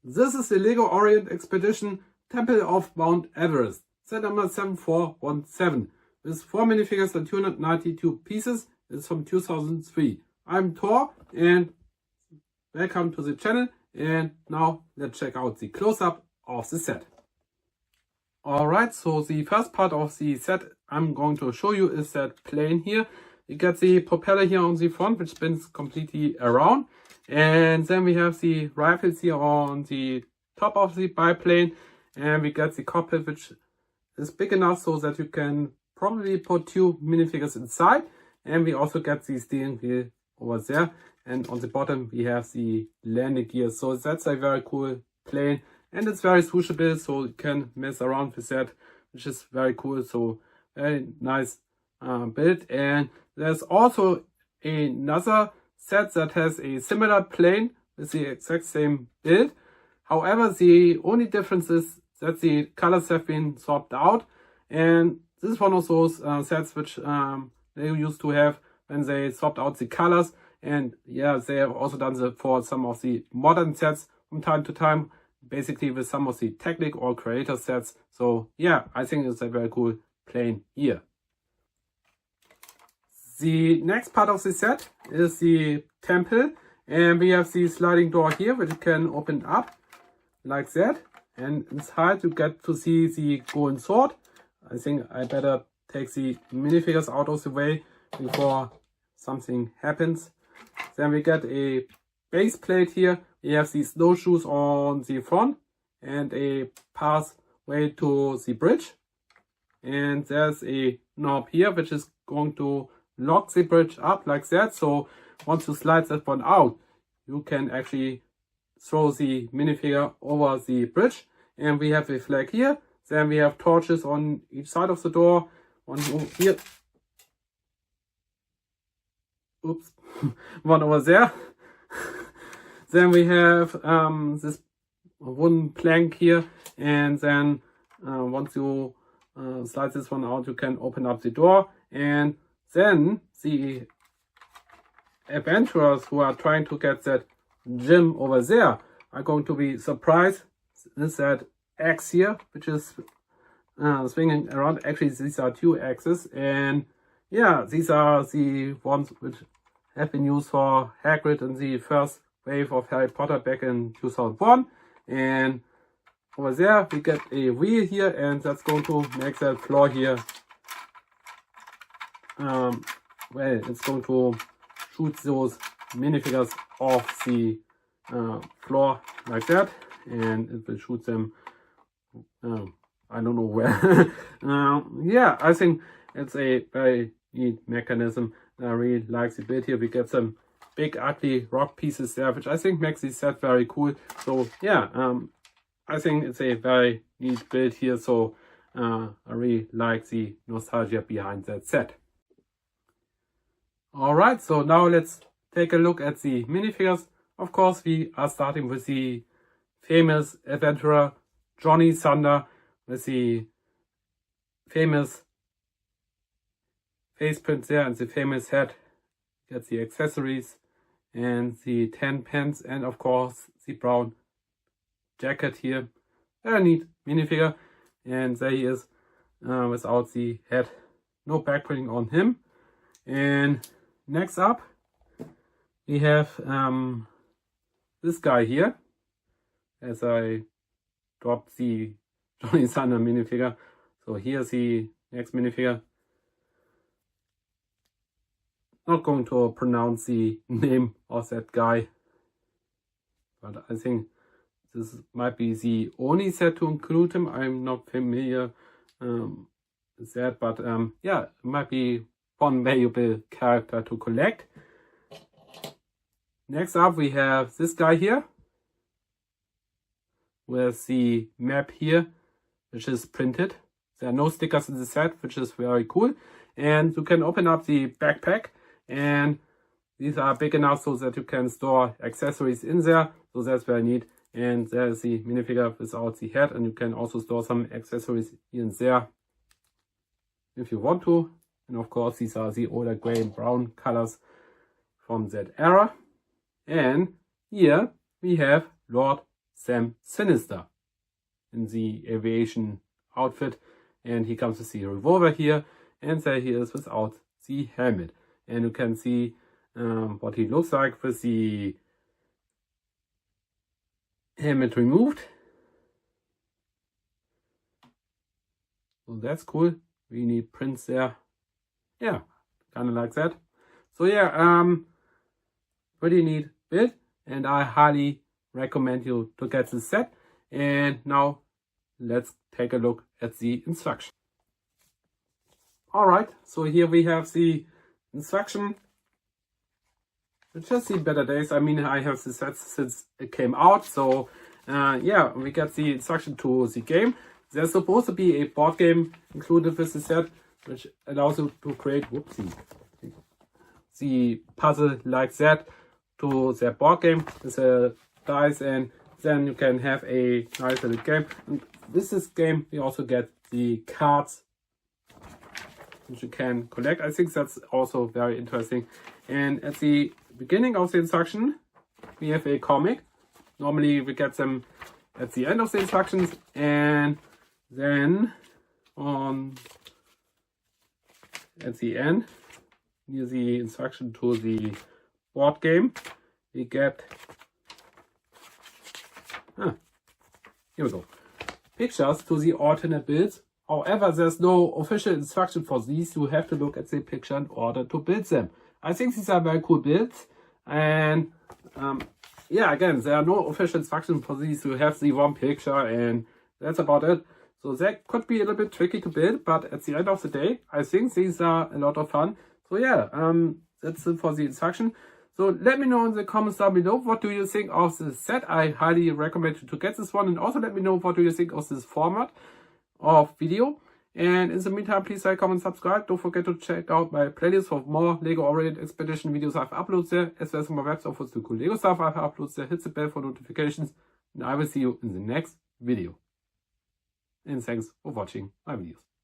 This is the Lego Orient Expedition Temple of Mount Everest, set number 7417, with 4 minifigures and 292 pieces. It's from 2003. I'm Thor and welcome to the channel, and now let's check out the close-up of the set. Alright, so the first part of the set I'm going to show you is that plane here. You get the propeller here on the front, which spins completely around. And then we have the rifles here on the top of the biplane. And we get the cockpit, which is big enough so that you can probably put 2 minifigures inside. And we also get the steering wheel over there. And on the bottom we have the landing gear. So that's a very cool plane. And it's very swooshable, so you can mess around with that, which is very cool. So very nice build. And there's also another set that has a similar plane with the exact same build. However, the only difference is that the colors have been swapped out. And this is one of those sets which they used to have when they swapped out the colors. And yeah, they have also done that for some of the modern sets from time to time, basically with some of the Technic or Creator sets. So yeah, I think it's a very cool plane here. The next part of the set is the temple, and we have the sliding door here which you can open up like that, and inside you get to see the golden sword. I think I better take the minifigures out of the way before something happens. Then we get a base plate here. We have the snowshoes on the front and a pathway to the bridge. And there's a knob here which is going to lock the bridge up like that. So once you slide that one out, you can actually throw the minifigure over the bridge. And we have a flag here. Then we have torches on each side of the door. One over here. Oops. One over there. Then we have this wooden plank here, and then once you slide this one out, you can open up the door. And then the adventurers who are trying to get that gem over there are going to be surprised. Is that axe here, which is swinging around. Actually, these are 2 axes, and yeah, these are the ones which have been used for Hagrid in the first wave of Harry Potter back in 2001. And over there we get a wheel here, and that's going to make that floor here, well, it's going to shoot those minifigures off the floor like that, and it will shoot them I don't know where. Yeah, I think it's a very neat mechanism. I really like the build here. We get some big ugly rock pieces there, which I think makes the set very cool. So yeah, I think it's a very neat build here. So I really like the nostalgia behind that set. Alright, so now let's take a look at the minifigures. Of course, we are starting with the famous adventurer Johnny Thunder with the famous face print there and the famous hat. Get the accessories and the tan pants, and of course the brown jacket here. Very neat minifigure, and there he is without the hat, no backprinting on him. And next up we have this guy here, as I dropped the Johnny Thunder minifigure. So here's the next minifigure. Not going to pronounce the name of that guy, but I think this might be the only set to include him. I'm not familiar with that, but yeah, it might be one valuable character to collect. Next up we have this guy here with the map here, which is printed. There are no stickers in the set, which is very cool. And you can open up the backpack, and these are big enough so that you can store accessories in there. So that's very neat. And there's the minifigure without the head, and you can also store some accessories here and there if you want to. And of course, these are the older gray and brown colors from that era. And here we have Lord Sam Sinister in the aviation outfit, and he comes with the revolver here, and there he is without the helmet. And you can see what he looks like with the helmet removed. So that's cool. We need prints there. Yeah, kind of like that. So yeah, pretty neat build, and I highly recommend you to get this set. And now let's take a look at the instruction. Alright, so here we have the instruction. It's just the better days. I mean, I have the set since it came out, so yeah, we get the instruction to the game. There's supposed to be a board game included with the set, which allows you to create the puzzle like that to the board game with the dice, and then you can have a nice little game. And with this game, we also get the cards which you can collect. I think that's also very interesting. And at the beginning of the instruction, we have a comic. Normally we get them at the end of the instructions, and then at the end, near the instruction to the board game, we get here we go, pictures to the alternate builds. However, there's no official instruction for these. You have to look at the picture in order to build them. I think these are very cool builds, and yeah, again, there are no official instructions for these. You have the one picture, and that's about it. So that could be a little bit tricky to build, but at the end of the day, I think these are a lot of fun. So yeah, that's it for the instruction. So let me know in the comments down below, what do you think of this set? I highly recommend you to get this one, and also let me know what do you think of this format of video. And in the meantime, please like, comment, subscribe. Don't forget to check out my playlist for more LEGO Orient Expedition videos I've uploaded there, as well as my website for the cool LEGO stuff I've uploaded there. Hit the bell for notifications, and I will see you in the next video. And thanks for watching my videos.